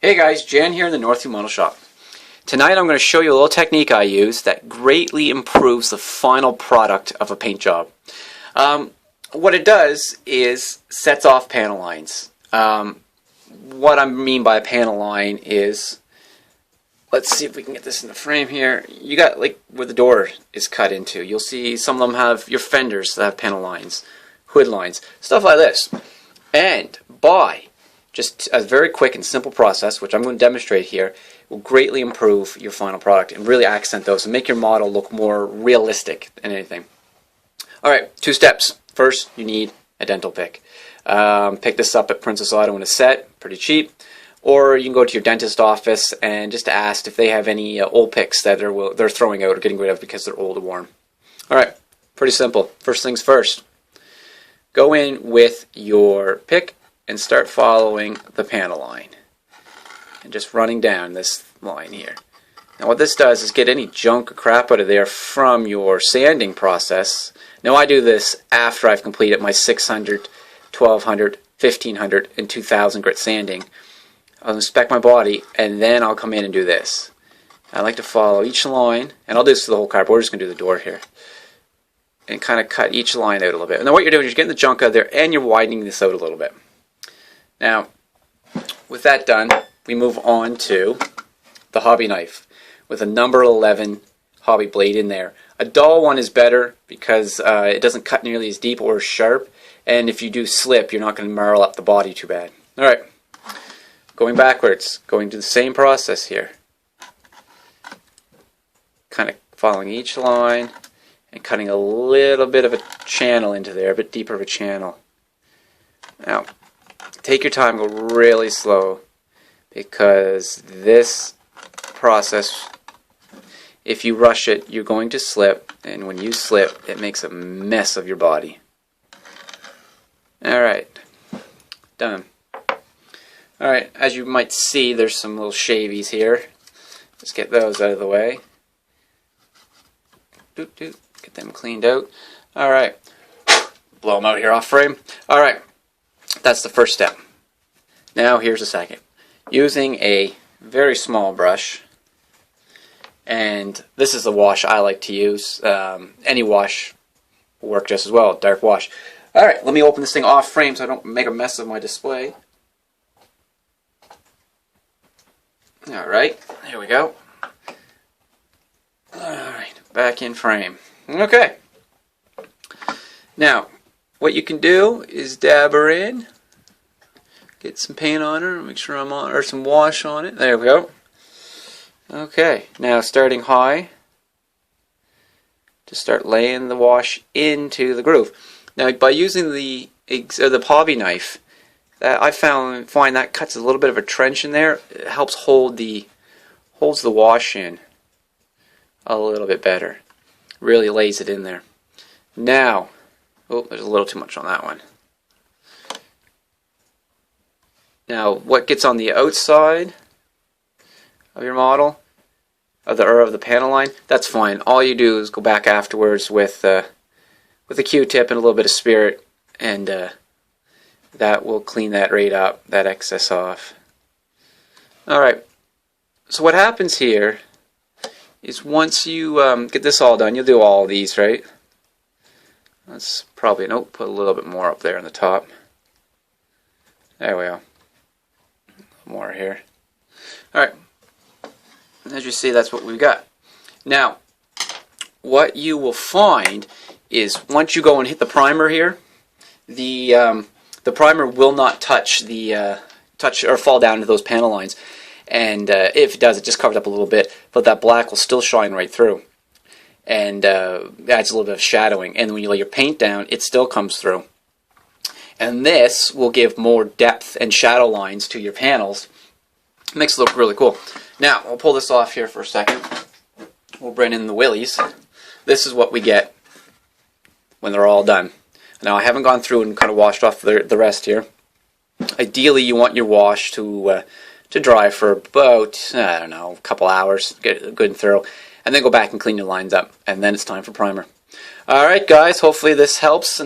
Hey guys, Jan here in the Northview Model Shop. Tonight I'm going to show you a little technique I use that greatly improves the final product of a paint job. What it does is sets off panel lines. What I mean by a panel line is, let's see if we can get this in the frame here. You got like where the door is cut into. You'll see some of them have your fenders that have panel lines, hood lines, stuff like this. And by just a very quick and simple process, which I'm going to demonstrate here, will greatly improve your final product and really accent those and make your model look more realistic than anything. Alright, 2 steps. First, you need a dental pick. Pick this up at Princess Auto in a set, pretty cheap. Or you can go to your dentist office and just ask if they have any old picks that they're throwing out or getting rid of because they're old or worn. Alright, pretty simple. First things first. Go in with your pick and start following the panel line and just running down this line here. Now what this does is get any junk or crap out of there from your sanding process. Now I do this after I've completed my 600, 1200, 1500 and 2000 grit sanding. I'll inspect my body and then I'll come in and do this. I like to follow each line, and I'll do this to the whole car, but we're just going to do the door here. And kind of cut each line out a little bit. And then what you're doing is you're getting the junk out of there and you're widening this out a little bit. Now, with that done, we move on to the hobby knife with a number 11 hobby blade in there. A dull one is better because it doesn't cut nearly as deep or as sharp, and if you do slip, you're not going to marl up the body too bad. Alright, going backwards, going to the same process here. Kind of following each line and cutting a little bit of a channel into there, a bit deeper of a channel. Now, take your time, go really slow, because this process, if you rush it, you're going to slip, and when you slip, it makes a mess of your body. Alright, done. Alright, as you might see, there's some little shavies here. Let's get those out of the way. Get them cleaned out. Alright, blow them out here off frame. Alright, that's the first step. Now here's the second. Using a very small brush, and this is the wash I like to use. Any wash will work just as well, dark wash. Alright, let me open this thing off frame so I don't make a mess of my display. Alright, here we go. Alright, back in frame. Okay. Now, what you can do is dab her in. Get some paint on her, make sure I'm on, or some wash on it. There we go. Okay, now starting high, to start laying the wash into the groove. Now, by using the hobby knife, that I find that cuts a little bit of a trench in there. It helps holds the wash in a little bit better. Really lays it in there. Now, oh, there's a little too much on that one. Now, what gets on the outside of your model, of the panel line, that's fine. All you do is go back afterwards with a Q-tip and a little bit of spirit, and that will clean that right up, that excess off. Alright, so what happens here is once you get this all done, you'll do all of these, right? Let's probably, nope, put a little bit more up there on the top. There we go. More here. Alright, as you see, that's what we've got. Now, what you will find is once you go and hit the primer here, the primer will not touch or fall down into those panel lines, and if it does, it just covers up a little bit, but that black will still shine right through, and adds a little bit of shadowing, and when you lay your paint down, it still comes through. And this will give more depth and shadow lines to your panels. It makes it look really cool. Now, we'll pull this off here for a second. We'll bring in the willies. This is what we get when they're all done. Now, I haven't gone through and kind of washed off the rest here. Ideally, you want your wash to dry for about, I don't know, a couple hours, get it good and thorough, and then go back and clean your lines up, and then it's time for primer. Alright guys, hopefully this helps, and